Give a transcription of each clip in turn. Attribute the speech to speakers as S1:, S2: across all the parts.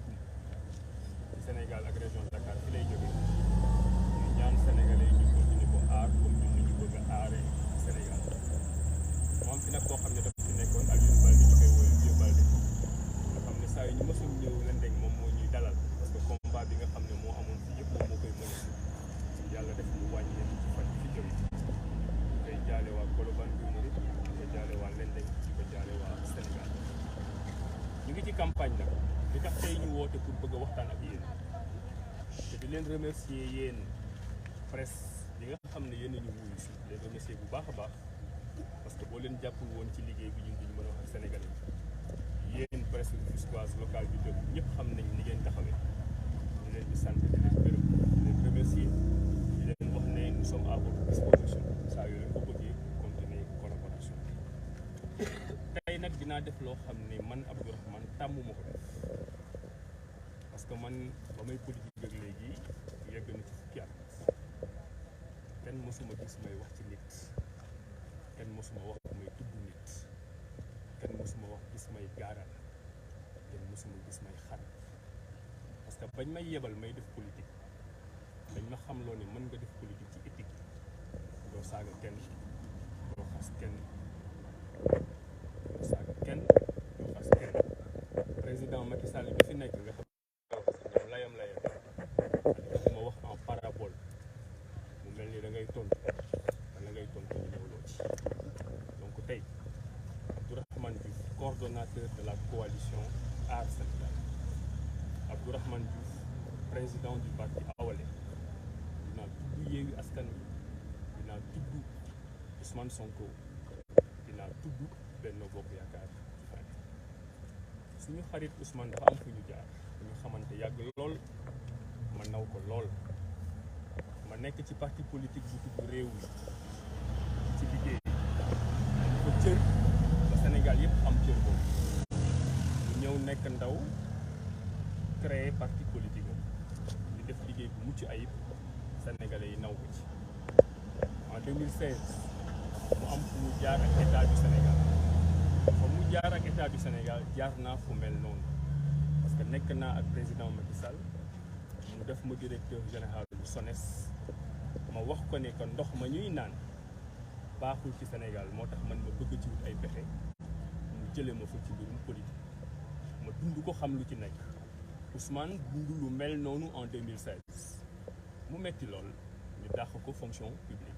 S1: Jokku ci Sénégal ak région Dakar fi lay jógee ñu ñaan sénégalais ñu continuer ko aar comme ñun ñu bëgg a aaree Sénégal moom fi nag koo xam ne dafa fi nekkoon ak yu bari ñu koy woowee Vieux Baldé nga xam ne saa yu ñu mësul ñëw leen moom moo ñuy dalal parce que combat bi nga xam ne moo amoon fi yëpp moom moo koy mën yàlla def mu wàññi ci fan fi jóge ñu koy jaale waa Colobane bi mu di ko jaale waa Lendeng di ko jaale waa Sénégal ñu ngi ci campagne nag li tax tey ñu woote pour bëgg a waxtaan ak yéen te di leen remercier yéen presse yi nga xam ne yéen ñu wuyu si leen remercier bu baax a baax parce que boo leen jàppul woon ci liggéey bi ñun duñu mën a wax ak sénégalais yéen presse rufisquoise locale bi dëgg ñëpp xam nañ ni ngeen taxawee ñu leen di sant di leen gërëm di leen remercier di leen wax ne nous sommes à votre disposition saa yoo leen ko bëggee continuer collaboration tey nag dinaa def loo xam ne man Abdou Rahmane tàmm ma ko def parce que man ba may politique ak léegi yegg na ci fukki at kenn mosuma gis may wax ci nit kenn mosuma wax may tudd nit kenn mosuma wax gis may gaaral kenn mosuma gis may xar parce que bañ may yebal may def politique dañ ma xamloo ne mën nga def politique ci éthique doo saaga kenn doo xas kenn doo saaga kenn doo xas kenn président Macky Sall bi fi nekk nga xam layam ma wax en parabole mu mel ni da ngay tontu wala ngay tontu ñu ñëwloo ci donc tey AbdouRahmane Diouf coordonnateur de la coalition Aar Sénégal AbdouRahmane Diouf président du parti Awalé dinaa tudd Yewwi Askan Wi dinaa tudd Ousmane Sonko dinaa tudd Benno Bokk Yaakaar suñu xarit Ousmane dafa am fu ñu jaar ñu xamante yàgg lool ma naw ko lool ma nekk ci parti politique bu tudd réew mi ci liggéey ko cër ba Sénégal yëpp am cër boobu ñu ñëw nekk ndaw créer parti politique di def liggéey bu mucc ayib sénégalais yi naw ko ci en 2016 mu am fu mu jaar ak état du Sénégal fa mu jaar ak état du Sénégal jaar naa fu mel noonu parce que nekk naa ak président Macky Sall mu def ma directeur général bu SONES ma wax ko ne que ndox ma ñuy naan baaxul ci Sénégal moo tax man ma bëgg ci wut ay pexe mu jële ma fa ci mbirum politique ma dund ko xam lu ci nekk Ousmane dund lu mel noonu en 2016 mu metti lool ñu dàq ko fonction publique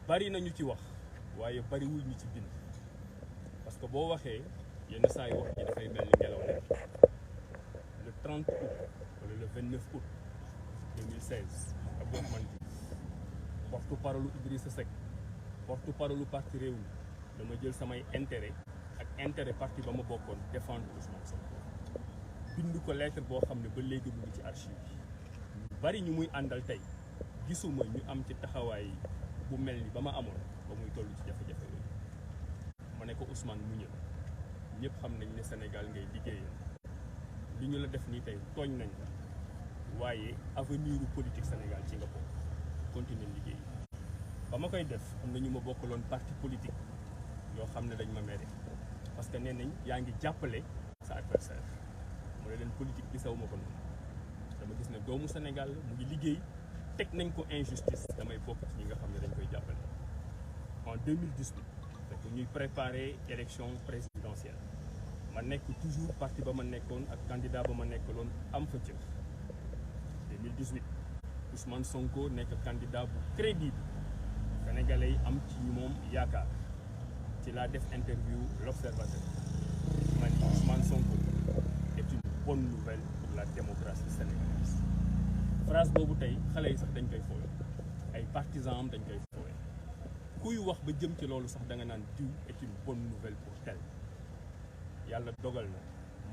S1: bari nañu ci wax waaye bariwul ñu ci bind parce que boo waxee yenn saa yi wax ji dafay mel ni ngelaw ne le 30 août wala le 29 août 2016 AbdouRahmane Diouf porte-parole Idrissa Seck porte-parole parti Rewmi dama jël samay intérêt ak intérêt parti ba ma bokkoon défendre Ousmane Sonko bind ko lettre boo xam ne ba léegi mu ngi ci archive ñu bari ñu muy àndal tey gisuma ñu am ci taxawaay bu mel ni ba ma amoon ba muy toll ci jafe-jafe yooyu ma ne ko Ousmane mu ñëw ñëpp xam nañ ne Sénégal ngay liggéeyal li ñu la def nii tey tooñ nañ la waaye avenir u politique Sénégal ci nga bokk continuer liggéey ba ma koy def am na ñu ma bokkaloon parti politique yoo xam ne dañ ma mere parce que nee nañ yaa ngi jàppale sa adversaire mu ne leen politique bi saw ma ko noonu dama gis ne doomu Sénégal mu ngi liggéey teg nañ ko injustice damay bokk ci ñi nga xam ne dañ koy jàppale en 2018 fekk ñuy préparer élection présidentielle ma nekk toujours parti ba ma nekkoon ak candidat ba ma nekkaloon am fa cër 2018 Ousmane Sonko nekk candidat bu crédible sénégalais yi am ci moom yaakaar ci laa def interview l'Observateur ma ni Ousmane Sonko est une bonne nouvelle pour la démocratie sénégalaise phrase boobu tey xale yi sax dañ koy foowe ay partisans am dañ koy foowe kuy wax ba jëm ci loolu sax da nga naan diw est une bonne nouvelle pour tel yàlla dogal na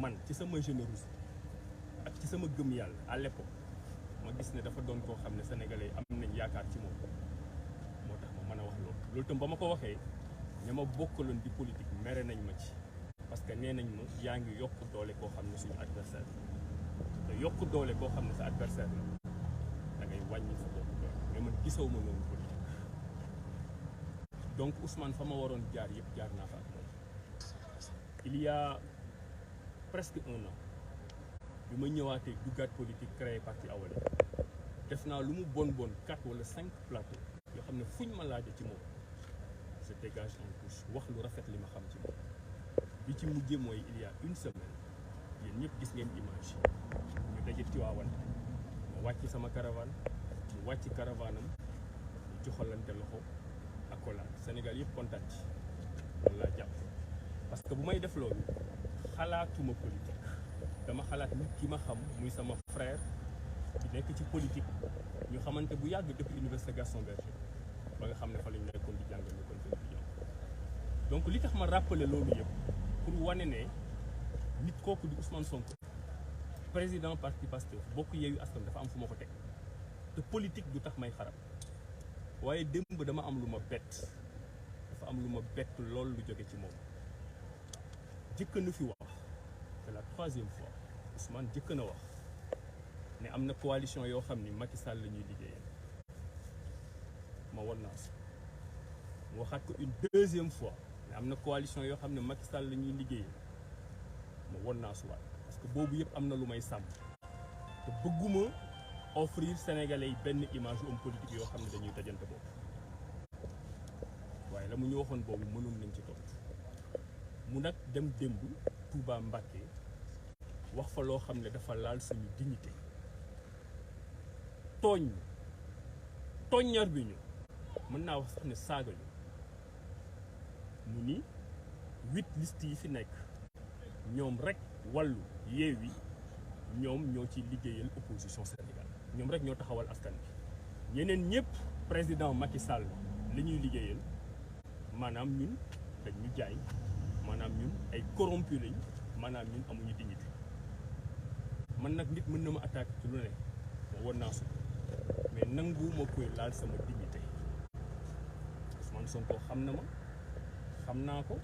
S1: man ci sama générosité ak ci sama gëm yàlla à l'époque ma gis ne dafa doon koo xam ne sénégalais am nañ yaakaar ci moom moo tax ma mën a wax loolu tam ba ma ko waxee ña ma bokkaloon di politique mere nañ ma ci parce que nee nañ ma yaa ngi yokk doole koo xam ne suñu adversaire te yokk doole koo xam ne sa adversaire la da ngay wàññi sa bopp doole mais man gisaw ma noonu politique donc Ousmane fa ma waroon jaar yëpp jaar naa fa ak moom il y a presque 1 an bi ma ñëwaatee duggaat politique créé parti Awalé def naa lu mu bon 4 wala 5 plateaux yoo xam ne fuñ ma laaje ci moom je dégage en touche wax lu rafet li ma xam ci moom bi ci mujjee mooy il y a 1 semaine yéen ñëpp gis ngeen image ñu daje Tiwaawan ma wàcc sama caravane mu wàcc caravanam ñu joxalante loxo accolade Sénégal yëpp kontaan ci loolu laa jàpp parce que bu may def loolu xalaatuma politique dama xalaat nit ki ma xam muy sama frère ci nekk ci politique ñu xamante bu yàgg depuis université Gaston Berger ba nga xam ne fa lañu nekkoon di jàngal ñu kon étudiant donc li tax ma rappeler loolu yëpp pour wane ne nit kooku di Ousmane Sonko président parti Pastef bokk Yewwi Askan dafa am fu ma ko teg te politique du tax may xarab waaye démb dama am lu ma bett dafa am lu ma bett lool lu jóge ci moom jëkk na fi wax c'est la 3e fois Ousmane jëkk na wax ne am na coalition yoo xam ni Macky Sall la ñuy liggéeyal ma won naa si mu waxaat ko une 2e fois ne am na coalition yoo xam ne Macky Sall la ñuy liggéeyal ma won naa si waat parce que boobu yëpp am na lu may sàmm te bëgguma offrir Sénégalais yi benn image homme politique yoo xam ne dañuy dajante boobu waaye la mu ñu waxoon boobu mënoon nañ ci topp mu nag dem démb Touba Mbacke wax fa loo xam ne dafa laal suñu dignité tooññar bi ñu mën naa wax sax ne saaga ñu mu ni 8 listes yi fi nekk ñoom rek wàllu Yewwi ñoom ñoo ci liggéeyal opposition Sénégal ñoom rek ñoo taxawal askan bi ñeneen ñëpp président Macky Sall la ñuy liggéeyal maanaam ñun dañ ñu jaay maanaam ñun ay corrompu lañ maanaam ñun amuñu dignité man nag nit mën na ma attaquer ci lu ne ma won naa su mais nangu ma koy laal sama dignité Ousmane Sonko xam na ma xam naa ko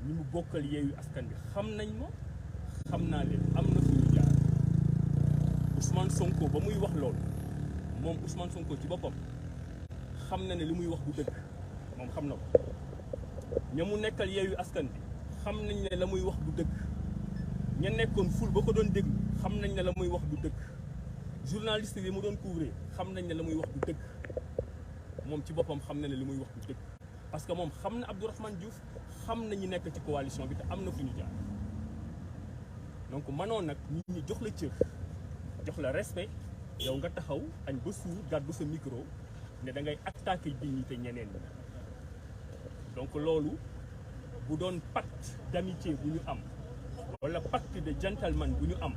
S1: ñi mu bokkal Yewwi Askan bi xam nañ ma xam naa leen am na fu ñu jaar Ousmane Sonko ba muy wax loolu moom Ousmane Sonko ci boppam xam na ne li muy wax du dëgg moom xam na ko ña mu nekkal Yewwi Askan bi xam nañ ne la muy wax du dëgg ña nekkoon ful ba ko doon déglu xam nañ ne la muy wax du dëgg journaliste yi mu doon couvrir xam nañ ne la muy wax du dëgg moom ci boppam xam na ne li muy wax du dëgg parce que moom xam na Abdou Rahmane Diouf xam na ñu nekk ci coalition bi te am na fu ñu jaar donc mënoon nag nit ñi jox la cër jox la respect yow nga taxaw añ ba suur gàddu sa micro ne da ngay attaquer dignité ñeneen ñi donc loolu bu doon pacte d'amitié bu ñu am wala pacte de gentleman bu ñu am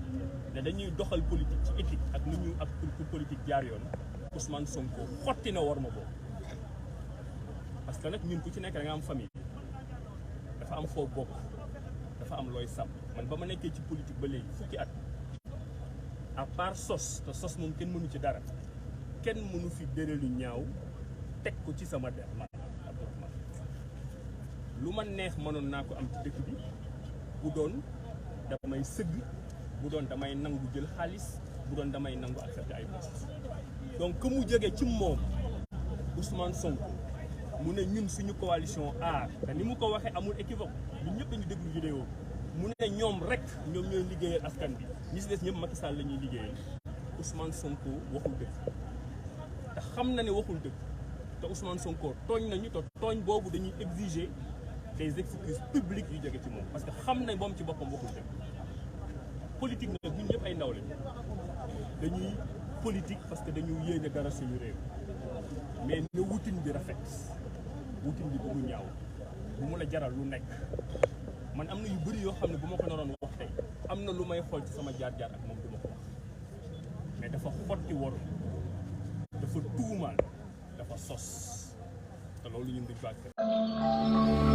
S1: ne dañuy doxal politique ci éthique ak ni ñu ak pour politique jaar yoon Ousmane Sonko xotti na war ma boobu parce que nag ñun ku ci nekk da nga am famille dafa am foo bokk dafa am looy sàmm man ba ma nekkee ci politique ba léegi fukki at à part sos te sos moom kenn mënu ci dara kenn mënu fi dëralu ñaaw teg ko ci sama der man Abdourahmane lu ma neex mënoon naa ko am ci dëkk bi bu doon damay sëgg bu doon damay nangu jël xaalis bu doon damay nangu accepter ay postes donc que mu jógee ci moom Ousmane Sonko mu ne ñun suñu coalition aar te ni mu ko waxee amul équivoque ñun ñëpp dañu déglu vidéo mu ne ñoom rek ñoom ñooy liggéeyal askan bi ñi si des ñëpp Macky Sall la ñuy liggéeyal Ousmane Sonko waxul dëgg te xam na ne waxul dëgg te Ousmane Sonko tooñ nañu te tooñ boobu dañuy exiger des excuses publiques yu jóge ci moom parce que xam nañ moom ci boppam waxul dëgg politique nag ñun ñëpp ay ndaw lañu dañuy politique parce que dañu yéene dara suñu réew mais ne wutin bi rafet wutin bi bu mu ñaaw bu mu la jaral lu nekk man am na yu bëri yoo xam ne bu ma ko naroon wax tey am na lu may xool ci sama jaar-jaar ak moom du ma ko wax mais dafa xotti waru dafa tuumaal dafa sos te loolu ñun duñ ko accepté